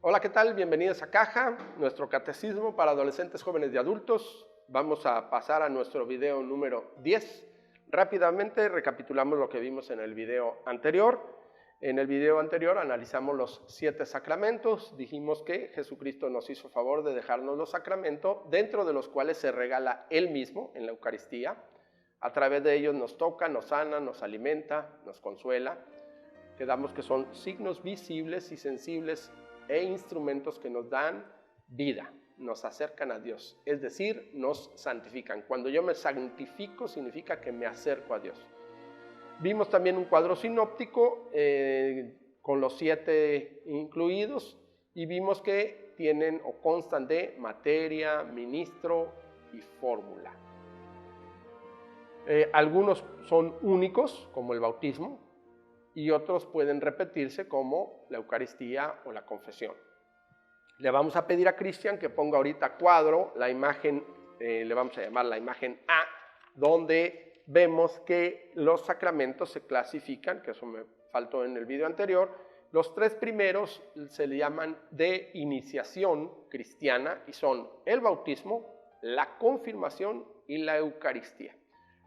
Hola, ¿qué tal? Bienvenidos a Caja, nuestro catecismo para adolescentes, jóvenes y adultos. Vamos a pasar a nuestro video número 10. Rápidamente recapitulamos lo que vimos en el video anterior. En el video anterior analizamos los 7 sacramentos. Dijimos que Jesucristo nos hizo favor de dejarnos los sacramentos, dentro de los cuales se regala Él mismo en la Eucaristía. A través de ellos nos toca, nos sana, nos alimenta, nos consuela. Quedamos que son signos visibles y sensibles e instrumentos que nos dan vida, nos acercan a Dios, es decir, nos santifican. Cuando yo me santifico significa que me acerco a Dios. Vimos también un cuadro sinóptico con los 7 incluidos y vimos que tienen o constan de materia, ministro y fórmula. Algunos son únicos, como el bautismo, y otros pueden repetirse como la Eucaristía o la confesión. Le vamos a pedir a Cristian que ponga ahorita cuadro la imagen, le vamos a llamar la imagen A, donde vemos que los sacramentos se clasifican, que eso me faltó en el video anterior. Los 3 primeros se le llaman de iniciación cristiana y son el bautismo, la confirmación y la Eucaristía.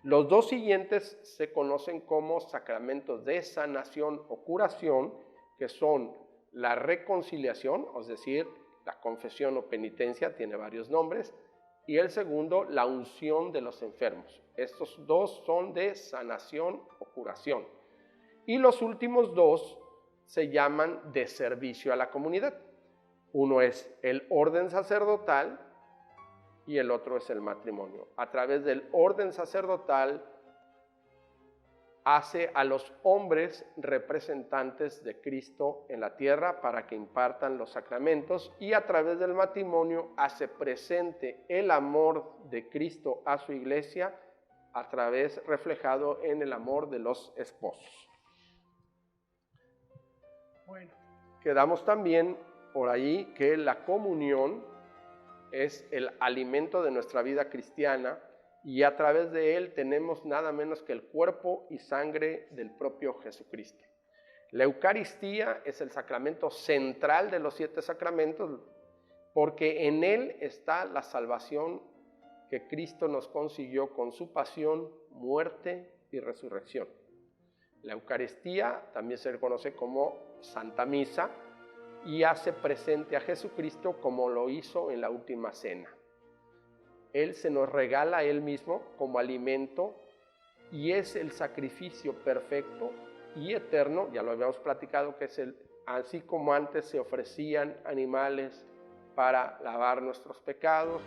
Los 2 siguientes se conocen como sacramentos de sanación o curación, que son la reconciliación, es decir, la confesión o penitencia, tiene varios nombres, y el segundo, la unción de los enfermos. Estos 2 son de sanación o curación. Y los últimos 2 se llaman de servicio a la comunidad. Uno es el orden sacerdotal, y el otro es el matrimonio. A través del orden sacerdotal hace a los hombres representantes de Cristo en la tierra para que impartan los sacramentos, y a través del matrimonio hace presente el amor de Cristo a su iglesia, a través reflejado en el amor de los esposos. Bueno, quedamos también por ahí que la comunión es el alimento de nuestra vida cristiana, y a través de él tenemos nada menos que el cuerpo y sangre del propio Jesucristo. La Eucaristía es el sacramento central de los 7 sacramentos, porque en él está la salvación que Cristo nos consiguió con su pasión, muerte y resurrección. La Eucaristía también se le conoce como Santa Misa, y hace presente a Jesucristo como lo hizo en la última cena. Él se nos regala a Él mismo como alimento y es el sacrificio perfecto y eterno. Ya lo habíamos platicado, que es así como antes se ofrecían animales para lavar nuestros pecados,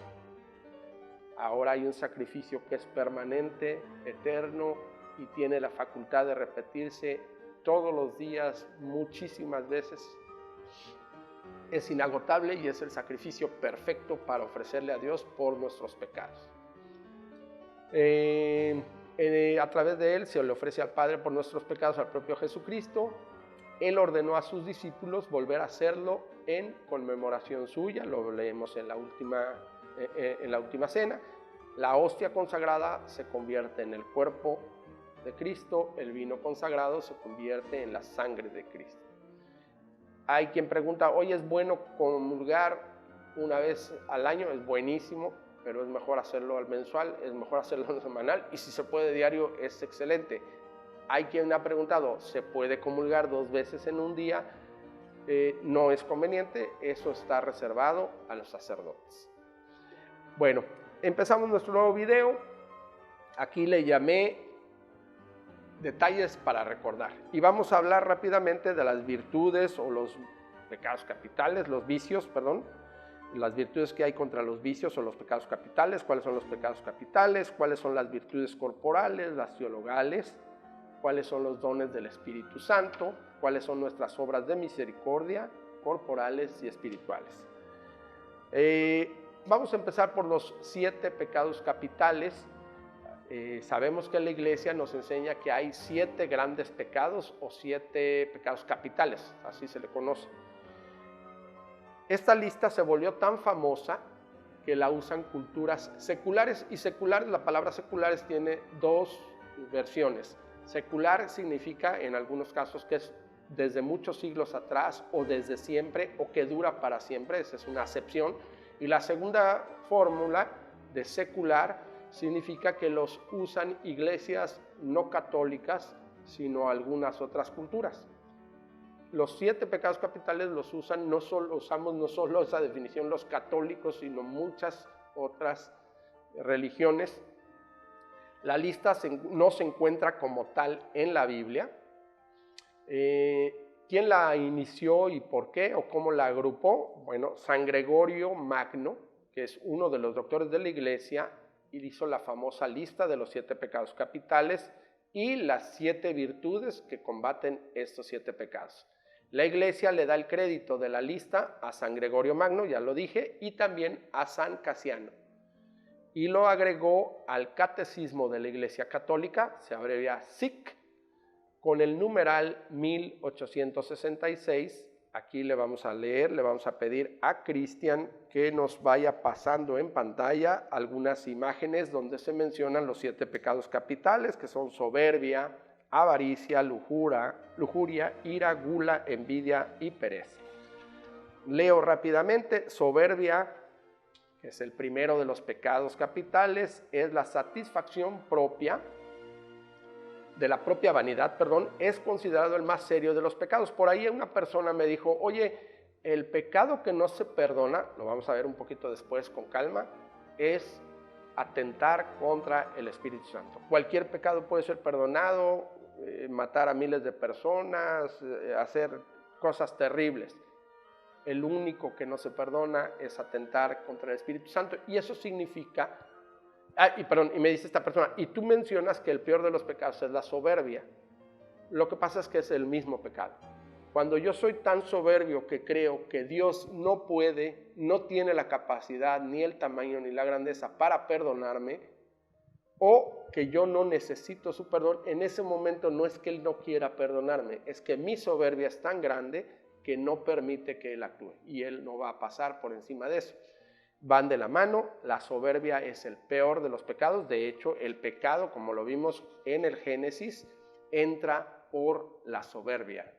ahora hay un sacrificio que es permanente, eterno, y tiene la facultad de repetirse todos los días, muchísimas veces. Es inagotable y es el sacrificio perfecto para ofrecerle a Dios por nuestros pecados. A través de él se le ofrece al Padre por nuestros pecados al propio Jesucristo. Él ordenó a sus discípulos volver a hacerlo en conmemoración suya, lo leemos en la última cena. La hostia consagrada se convierte en el cuerpo de Cristo, el vino consagrado se convierte en la sangre de Cristo. Hay quien pregunta, oye, ¿es bueno comulgar una vez al año? Es buenísimo, pero es mejor hacerlo al mensual, es mejor hacerlo al semanal, y si se puede diario es excelente. Hay quien ha preguntado, ¿se puede comulgar 2 veces en un día? No es conveniente, eso está reservado a los sacerdotes. Bueno, empezamos nuestro nuevo video. Aquí le llamé detalles para recordar. Y vamos a hablar rápidamente de las virtudes o los pecados capitales, los vicios, perdón, las virtudes que hay contra los vicios o los pecados capitales, cuáles son los pecados capitales, cuáles son las virtudes corporales, las teologales, cuáles son los dones del Espíritu Santo, cuáles son nuestras obras de misericordia, corporales y espirituales. Vamos a empezar por los 7 pecados capitales. Sabemos que la Iglesia nos enseña que hay 7 grandes pecados o 7 pecados capitales, así se le conoce. Esta lista se volvió tan famosa que la usan culturas seculares, y seculares, la palabra seculares tiene 2 versiones. Secular significa en algunos casos que es desde muchos siglos atrás o desde siempre o que dura para siempre, esa es una acepción. Y la segunda fórmula de secular significa que los usan iglesias no católicas, sino algunas otras culturas. Los 7 pecados capitales los usamos no solo esa definición los católicos, sino muchas otras religiones. La lista no se encuentra como tal en la Biblia. ¿Quién la inició y por qué o cómo la agrupó? Bueno, San Gregorio Magno, que es uno de los doctores de la Iglesia, hizo la famosa lista de los 7 pecados capitales y las 7 virtudes que combaten estos 7 pecados. La Iglesia le da el crédito de la lista a San Gregorio Magno, ya lo dije, y también a San Casiano. Y lo agregó al Catecismo de la Iglesia Católica, se abrevia SIC, con el numeral 1866. Aquí le vamos a leer, le vamos a pedir a Cristian que nos vaya pasando en pantalla algunas imágenes donde se mencionan los 7 pecados capitales, que son soberbia, avaricia, lujuria, ira, gula, envidia y pereza. Leo rápidamente. Soberbia, que es el primero de los pecados capitales, es la satisfacción propia, de la propia vanidad, es considerado el más serio de los pecados. Por ahí una persona me dijo, oye, el pecado que no se perdona, lo vamos a ver un poquito después con calma, es atentar contra el Espíritu Santo. Cualquier pecado puede ser perdonado, matar a miles de personas, hacer cosas terribles. El único que no se perdona es atentar contra el Espíritu Santo, y eso significa... y me dice esta persona, y tú mencionas que el peor de los pecados es la soberbia. Lo que pasa es que es el mismo pecado. Cuando yo soy tan soberbio que creo que Dios no puede, no tiene la capacidad, ni el tamaño, ni la grandeza para perdonarme, o que yo no necesito su perdón, en ese momento no es que Él no quiera perdonarme, es que mi soberbia es tan grande que no permite que Él actúe, y Él no va a pasar por encima de eso. Van de la mano. La soberbia es el peor de los pecados. De hecho, el pecado, como lo vimos en el Génesis, entra por la soberbia,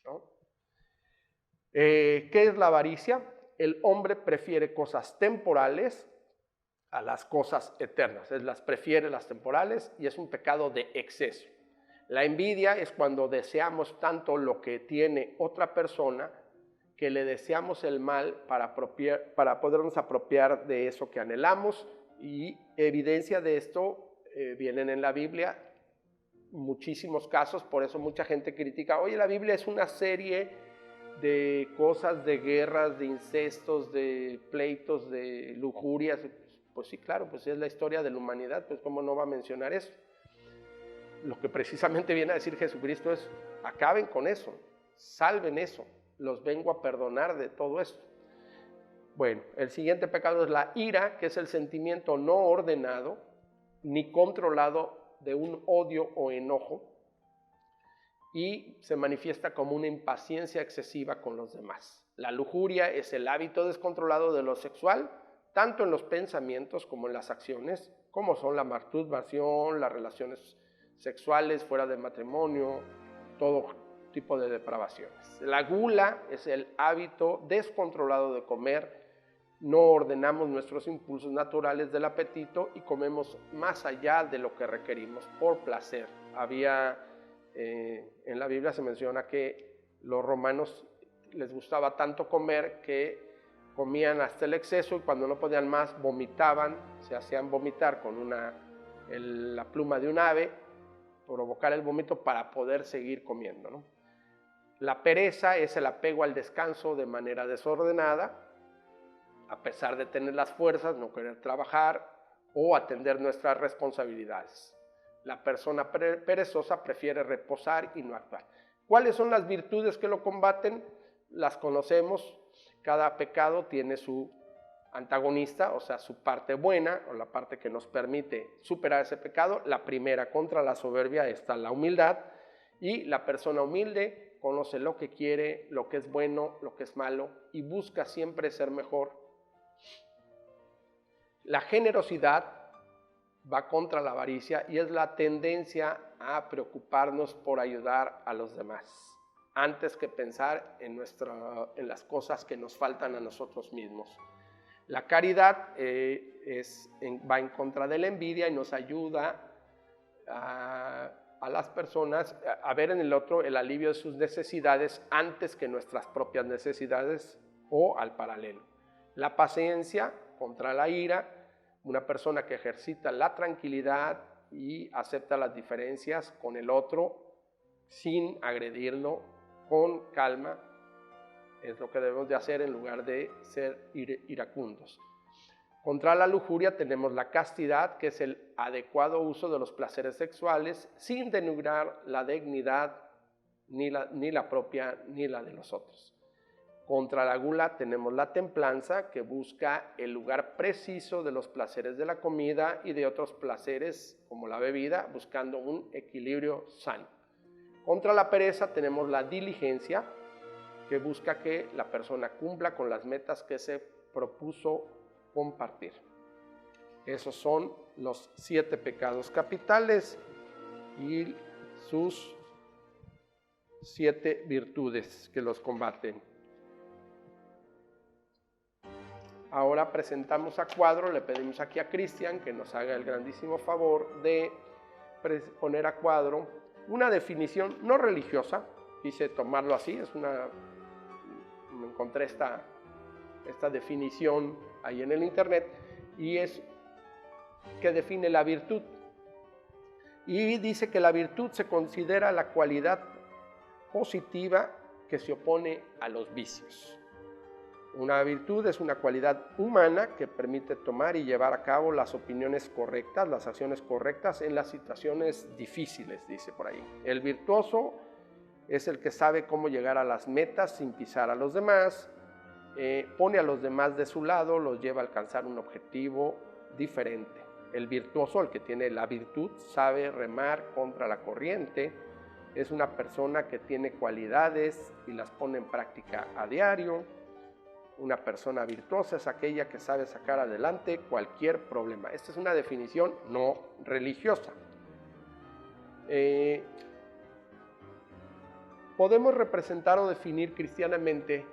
¿no? ¿Qué es la avaricia? El hombre prefiere cosas temporales a las cosas eternas. Él las prefiere, las temporales, y es un pecado de exceso. La envidia es cuando deseamos tanto lo que tiene otra persona que le deseamos el mal para podernos apropiar de eso que anhelamos, y evidencia de esto vienen en la Biblia muchísimos casos. Por eso mucha gente critica, oye, la Biblia es una serie de cosas, de guerras, de incestos, de pleitos, de lujurias. Pues sí, claro, pues es la historia de la humanidad, pues cómo no va a mencionar eso. Lo que precisamente viene a decir Jesucristo es, acaben con eso, salven eso. Los vengo a perdonar de todo esto. Bueno, el siguiente pecado es la ira, que es el sentimiento no ordenado ni controlado de un odio o enojo, y se manifiesta como una impaciencia excesiva con los demás. La lujuria es el hábito descontrolado de lo sexual, tanto en los pensamientos como en las acciones, como son la masturbación, las relaciones sexuales fuera del matrimonio, todo tipo de depravaciones. La gula es el hábito descontrolado de comer. No ordenamos nuestros impulsos naturales del apetito y comemos más allá de lo que requerimos por placer. En la Biblia se menciona que los romanos les gustaba tanto comer que comían hasta el exceso, y cuando no podían más vomitaban, se hacían vomitar con la pluma de un ave, provocar el vómito para poder seguir comiendo, ¿no? La pereza es el apego al descanso de manera desordenada, a pesar de tener las fuerzas, no querer trabajar o atender nuestras responsabilidades. La persona perezosa prefiere reposar y no actuar. ¿Cuáles son las virtudes que lo combaten? Las conocemos. Cada pecado tiene su antagonista, o sea, su parte buena o la parte que nos permite superar ese pecado. La primera, contra la soberbia, está la humildad, y la persona humilde conoce lo que quiere, lo que es bueno, lo que es malo, y busca siempre ser mejor. La generosidad va contra la avaricia y es la tendencia a preocuparnos por ayudar a los demás, antes que pensar en las cosas que nos faltan a nosotros mismos. La caridad va en contra de la envidia y nos ayuda a las personas a ver en el otro el alivio de sus necesidades antes que nuestras propias necesidades, o al paralelo. La paciencia contra la ira, una persona que ejercita la tranquilidad y acepta las diferencias con el otro sin agredirlo, con calma. Es lo que debemos de hacer en lugar de ser iracundos. Contra la lujuria tenemos la castidad, que es el adecuado uso de los placeres sexuales sin denigrar la dignidad ni la propia ni la de los otros. Contra la gula tenemos la templanza, que busca el lugar preciso de los placeres de la comida y de otros placeres como la bebida, buscando un equilibrio sano. Contra la pereza tenemos la diligencia, que busca que la persona cumpla con las metas que se propuso compartir. Esos son los 7 pecados capitales y sus 7 virtudes que los combaten. Ahora presentamos a cuadro, le pedimos aquí a Cristian que nos haga el grandísimo favor de poner a cuadro una definición no religiosa. Quise tomarlo así, me encontré esta definición ahí en el internet, y es que define la virtud. Y dice que la virtud se considera la cualidad positiva que se opone a los vicios. Una virtud es una cualidad humana que permite tomar y llevar a cabo las opiniones correctas, las acciones correctas en las situaciones difíciles, dice por ahí. El virtuoso es el que sabe cómo llegar a las metas sin pisar a los demás, pone a los demás de su lado, los lleva a alcanzar un objetivo diferente. El virtuoso, el que tiene la virtud, sabe remar contra la corriente, es una persona que tiene cualidades y las pone en práctica a diario. Una persona virtuosa es aquella que sabe sacar adelante cualquier problema. Esta es una definición no religiosa. Podemos representar o definir cristianamente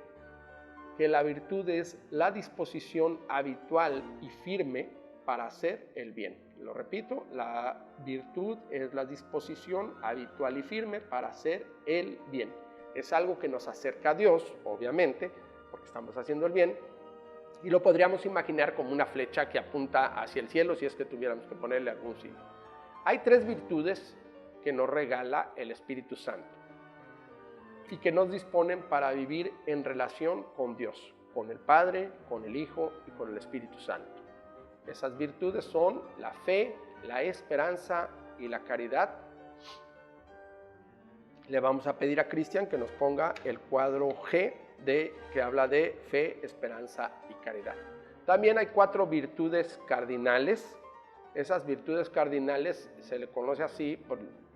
que la virtud es la disposición habitual y firme para hacer el bien. Lo repito, la virtud es la disposición habitual y firme para hacer el bien. Es algo que nos acerca a Dios, obviamente, porque estamos haciendo el bien, y lo podríamos imaginar como una flecha que apunta hacia el cielo, si es que tuviéramos que ponerle algún signo. Hay 3 virtudes que nos regala el Espíritu Santo y que nos disponen para vivir en relación con Dios, con el Padre, con el Hijo y con el Espíritu Santo. Esas virtudes son la fe, la esperanza y la caridad. Le vamos a pedir a Cristian que nos ponga el cuadro G que habla de fe, esperanza y caridad. También hay 4 virtudes cardinales. Esas virtudes cardinales se le conoce así,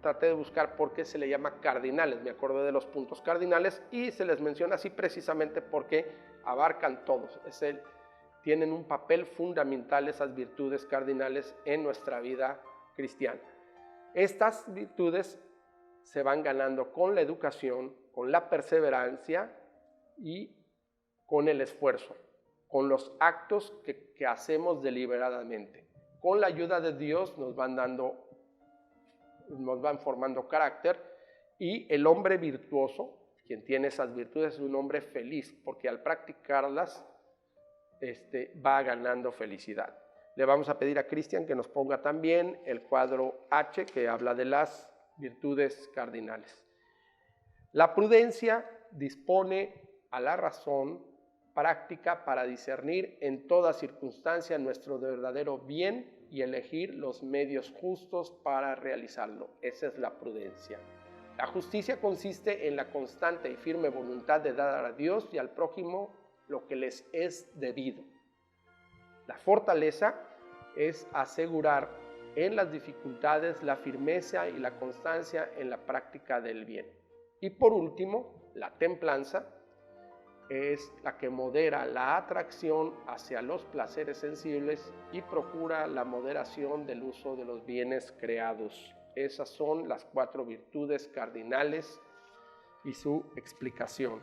traté de buscar por qué se le llama cardinales, me acordé de los puntos cardinales y se les menciona así precisamente porque abarcan todos. Tienen un papel fundamental esas virtudes cardinales en nuestra vida cristiana. Estas virtudes se van ganando con la educación, con la perseverancia y con el esfuerzo, con los actos que hacemos deliberadamente. Con la ayuda de Dios nos van formando carácter, y el hombre virtuoso, quien tiene esas virtudes, es un hombre feliz, porque al practicarlas va ganando felicidad. Le vamos a pedir a Cristian que nos ponga también el cuadro H, que habla de las virtudes cardinales. La prudencia dispone a la razón práctica para discernir en toda circunstancia nuestro verdadero bien y elegir los medios justos para realizarlo. Esa es la prudencia. La justicia consiste en la constante y firme voluntad de dar a Dios y al prójimo lo que les es debido. La fortaleza es asegurar en las dificultades la firmeza y la constancia en la práctica del bien. Y por último, la templanza es la que modera la atracción hacia los placeres sensibles y procura la moderación del uso de los bienes creados. Esas son las 4 virtudes cardinales y su explicación.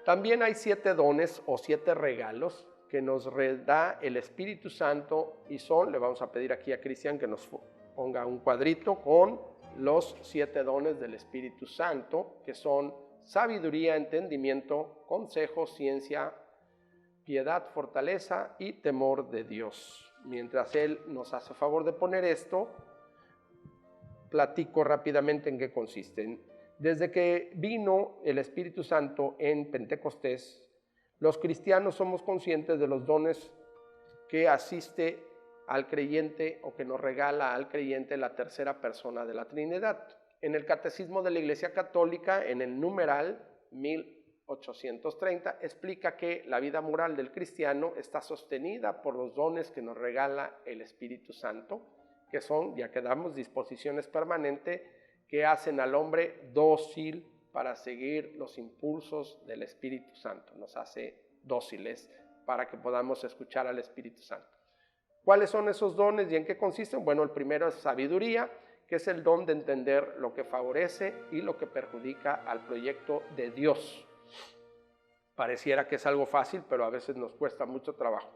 También hay 7 dones o 7 regalos que nos da el Espíritu Santo y son, le vamos a pedir aquí a Cristian que nos ponga un cuadrito con los 7 dones del Espíritu Santo, que son sabiduría, entendimiento, consejo, ciencia, piedad, fortaleza y temor de Dios. Mientras Él nos hace favor de poner esto, platico rápidamente en qué consisten. Desde que vino el Espíritu Santo en Pentecostés, los cristianos somos conscientes de los dones que asiste al creyente o que nos regala al creyente la tercera persona de la Trinidad. En el Catecismo de la Iglesia Católica, en el numeral 1830, explica que la vida moral del cristiano está sostenida por los dones que nos regala el Espíritu Santo, que son, ya quedamos, disposiciones permanentes que hacen al hombre dócil para seguir los impulsos del Espíritu Santo. Nos hace dóciles para que podamos escuchar al Espíritu Santo. ¿Cuáles son esos dones y en qué consisten? Bueno, el primero es sabiduría, que es el don de entender lo que favorece y lo que perjudica al proyecto de Dios. Pareciera que es algo fácil, pero a veces nos cuesta mucho trabajo.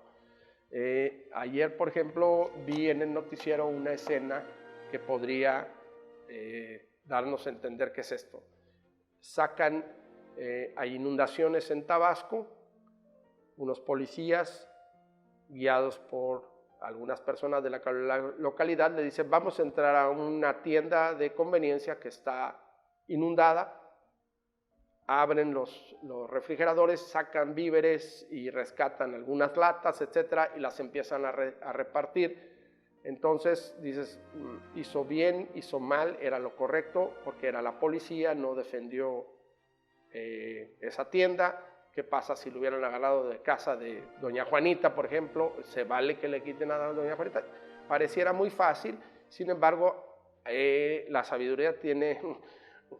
Ayer, por ejemplo, vi en el noticiero una escena que podría darnos a entender qué es esto. Hay inundaciones en Tabasco, unos policías guiados por algunas personas de la localidad le dicen: vamos a entrar a una tienda de conveniencia que está inundada, abren los refrigeradores, sacan víveres y rescatan algunas latas, etcétera, y las empiezan a repartir. Entonces dices, hizo bien, hizo mal, era lo correcto, porque era la policía, no defendió esa tienda. ¿Qué pasa si lo hubieran agarrado de casa de doña Juanita, por ejemplo? ¿Se vale que le quiten a doña Juanita? Pareciera muy fácil, sin embargo, la sabiduría tiene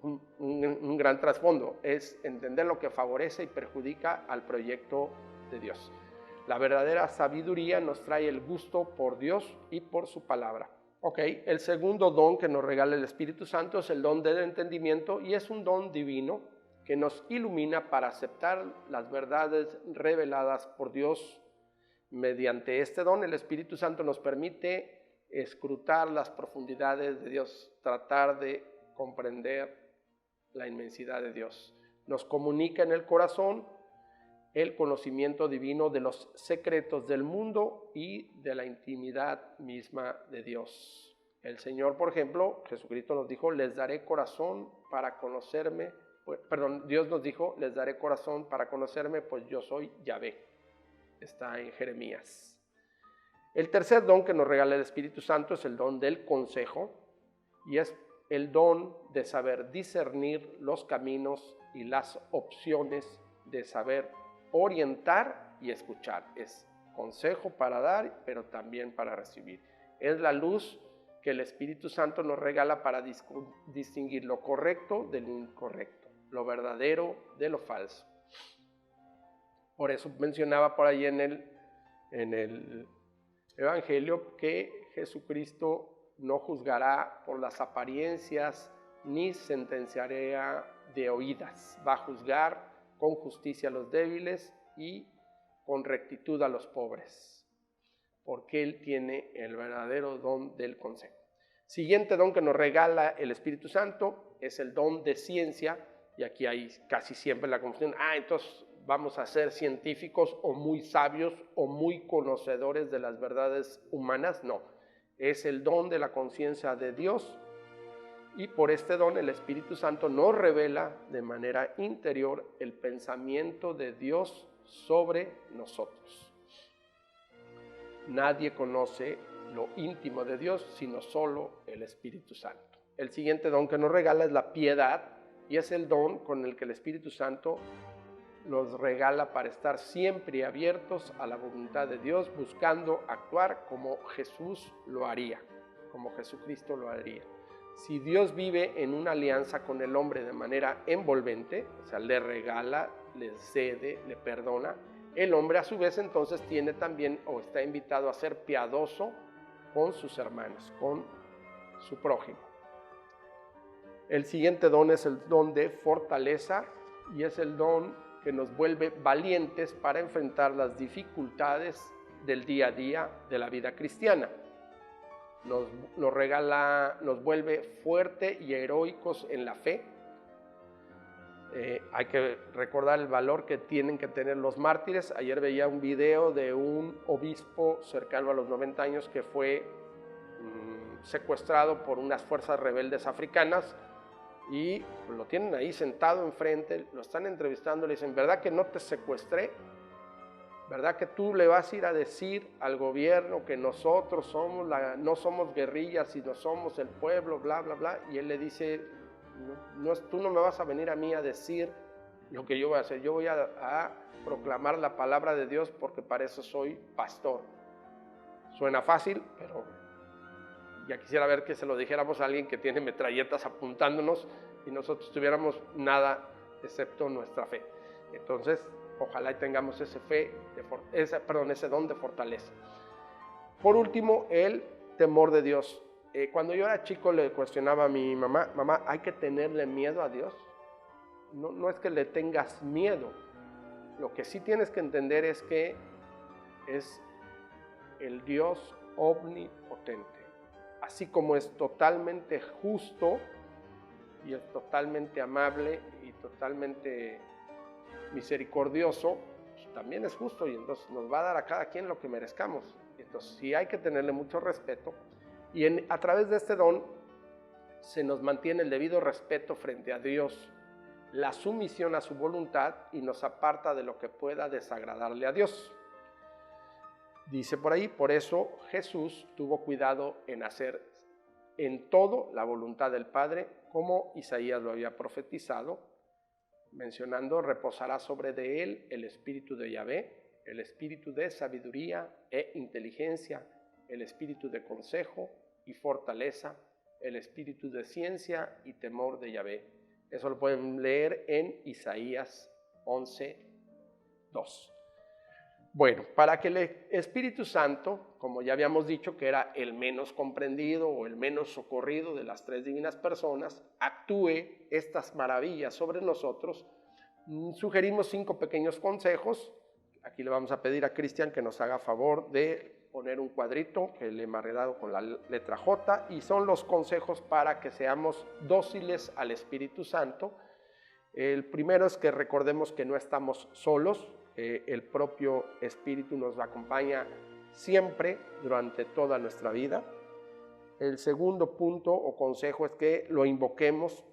un gran trasfondo, es entender lo que favorece y perjudica al proyecto de Dios. La verdadera sabiduría nos trae el gusto por Dios y por su palabra. El segundo don que nos regala el Espíritu Santo es el don del entendimiento, y es un don divino que nos ilumina para aceptar las verdades reveladas por Dios. Mediante este don, el Espíritu Santo nos permite escrutar las profundidades de Dios, tratar de comprender la inmensidad de Dios. Nos comunica en el corazón el conocimiento divino de los secretos del mundo y de la intimidad misma de Dios. El Señor, por ejemplo, Jesucristo nos dijo: les daré corazón para conocerme. Dios nos dijo: les daré corazón para conocerme, pues yo soy Yahvé. Está en Jeremías. El tercer don que nos regala el Espíritu Santo es el don del consejo, y es el don de saber discernir los caminos y las opciones, de saber orientar y escuchar. Es consejo para dar, pero también para recibir. Es la luz que el Espíritu Santo nos regala para distinguir lo correcto de lo incorrecto, lo verdadero de lo falso. Por eso mencionaba por ahí en el Evangelio que Jesucristo no juzgará por las apariencias ni sentenciará de oídas. Va a juzgar con justicia a los débiles y con rectitud a los pobres, porque Él tiene el verdadero don del consejo. Siguiente don que nos regala el Espíritu Santo es el don de ciencia, y aquí hay casi siempre la confusión: entonces vamos a ser científicos o muy sabios o muy conocedores de las verdades humanas. No, es el don de la conciencia de Dios, y por este don el Espíritu Santo nos revela de manera interior el pensamiento de Dios sobre nosotros. Nadie conoce lo íntimo de Dios, sino solo el Espíritu Santo. El siguiente don que nos regala es la piedad, y es el don con el que el Espíritu Santo nos regala para estar siempre abiertos a la voluntad de Dios, buscando actuar como Jesús lo haría, como Jesucristo lo haría. Si Dios vive en una alianza con el hombre de manera envolvente, o sea, le regala, le cede, le perdona, el hombre a su vez entonces tiene también o está invitado a ser piadoso con sus hermanos, con su prójimo. El siguiente don es el don de fortaleza, y es el don que nos vuelve valientes para enfrentar las dificultades del día a día de la vida cristiana. Nos regala, nos vuelve fuertes y heroicos en la fe. Hay que recordar el valor que tienen que tener los mártires. Ayer veía un video de un obispo cercano a los 90 años que fue secuestrado por unas fuerzas rebeldes africanas, y lo tienen ahí sentado enfrente, lo están entrevistando, le dicen, ¿verdad que no te secuestré? ¿Verdad que tú le vas a ir a decir al gobierno que nosotros somos no somos guerrillas, sino somos el pueblo, bla, bla, bla? Y él le dice, tú no me vas a venir a mí a decir lo que yo voy a hacer, yo voy a proclamar la palabra de Dios, porque para eso soy pastor. Suena fácil, pero ya quisiera ver que se lo dijéramos a alguien que tiene metralletas apuntándonos y nosotros tuviéramos nada excepto nuestra fe. Entonces, ojalá y tengamos ese don de fortaleza. Por último, el temor de Dios. Cuando yo era chico le cuestionaba a mi mamá, ¿hay que tenerle miedo a Dios? No es que le tengas miedo. Lo que sí tienes que entender es que es el Dios omnipotente. Así como es totalmente justo y es totalmente amable y totalmente misericordioso, pues también es justo, y entonces nos va a dar a cada quien lo que merezcamos. Entonces sí hay que tenerle mucho respeto, y a través de este don se nos mantiene el debido respeto frente a Dios, la sumisión a su voluntad, y nos aparta de lo que pueda desagradarle a Dios. Dice por ahí, por eso Jesús tuvo cuidado en hacer en todo la voluntad del Padre, como Isaías lo había profetizado, mencionando, reposará sobre de él el espíritu de Yahvé, el espíritu de sabiduría e inteligencia, el espíritu de consejo y fortaleza, el espíritu de ciencia y temor de Yahvé. Eso lo pueden leer en Isaías 11:2. Bueno, para que el Espíritu Santo, como ya habíamos dicho que era el menos comprendido o el menos socorrido de las tres divinas personas, actúe estas maravillas sobre nosotros, sugerimos 5 pequeños consejos. Aquí le vamos a pedir a Cristian que nos haga favor de poner un cuadrito que le he enredado con la letra J, y son los consejos para que seamos dóciles al Espíritu Santo. El primero es que recordemos que no estamos solos. El propio Espíritu nos acompaña siempre durante toda nuestra vida. El segundo punto o consejo es que lo invoquemos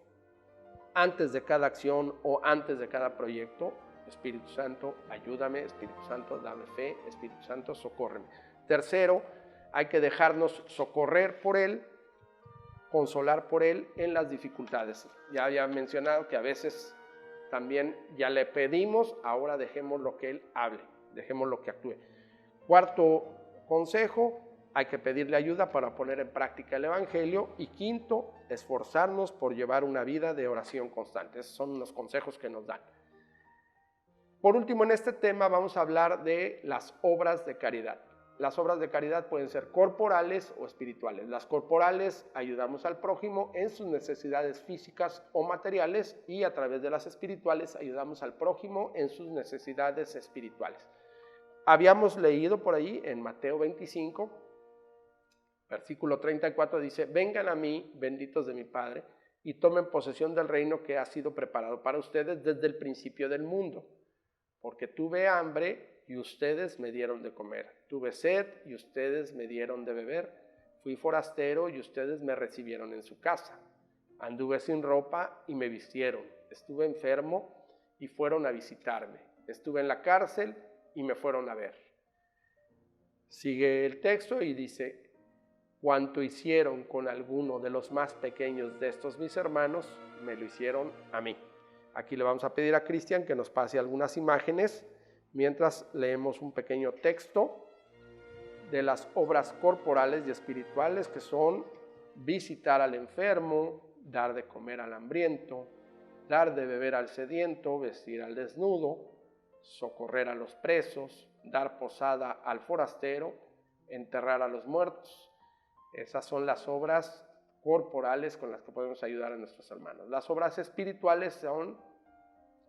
antes de cada acción o antes de cada proyecto. Espíritu Santo, ayúdame. Espíritu Santo, dame fe. Espíritu Santo, socórreme. Tercero, hay que dejarnos socorrer por Él, consolar por Él en las dificultades. Ya había mencionado que a veces también ya le pedimos, ahora dejemos lo que Él hable, dejemos lo que actúe. Cuarto consejo, hay que pedirle ayuda para poner en práctica el Evangelio. Y quinto, esforzarnos por llevar una vida de oración constante. Esos son los consejos que nos dan. Por último, en este tema vamos a hablar de las obras de caridad. Las obras de caridad pueden ser corporales o espirituales. Las corporales, ayudamos al prójimo en sus necesidades físicas o materiales, y a través de las espirituales ayudamos al prójimo en sus necesidades espirituales. Habíamos leído por ahí en Mateo 25, versículo 34, dice: vengan a mí, benditos de mi Padre, y tomen posesión del reino que ha sido preparado para ustedes desde el principio del mundo. Porque tuve hambre y ustedes me dieron de comer. Tuve sed y ustedes me dieron de beber. Fui forastero y ustedes me recibieron en su casa. Anduve sin ropa y me vistieron. Estuve enfermo y fueron a visitarme. Estuve en la cárcel y me fueron a ver. Sigue el texto y dice: cuanto hicieron con alguno de los más pequeños de estos mis hermanos, me lo hicieron a mí. Aquí le vamos a pedir a Cristian que nos pase algunas imágenes mientras leemos un pequeño texto de las obras corporales y espirituales, que son visitar al enfermo, dar de comer al hambriento, dar de beber al sediento, vestir al desnudo, socorrer a los presos, dar posada al forastero, enterrar a los muertos. Esas son las obras corporales con las que podemos ayudar a nuestros hermanos. Las obras espirituales son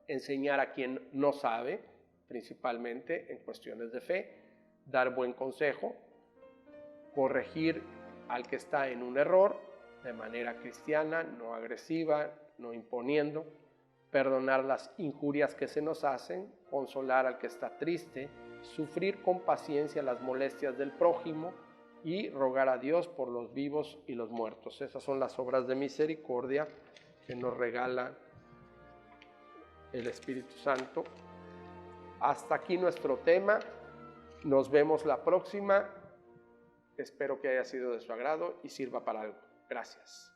enseñar a quien no sabe, principalmente en cuestiones de fe, dar buen consejo, corregir al que está en un error de manera cristiana, no agresiva, no imponiendo, perdonar las injurias que se nos hacen, consolar al que está triste, sufrir con paciencia las molestias del prójimo y rogar a Dios por los vivos y los muertos. Esas son las obras de misericordia que nos regala el Espíritu Santo. Hasta aquí nuestro tema. Nos vemos la próxima. Espero que haya sido de su agrado y sirva para algo. Gracias.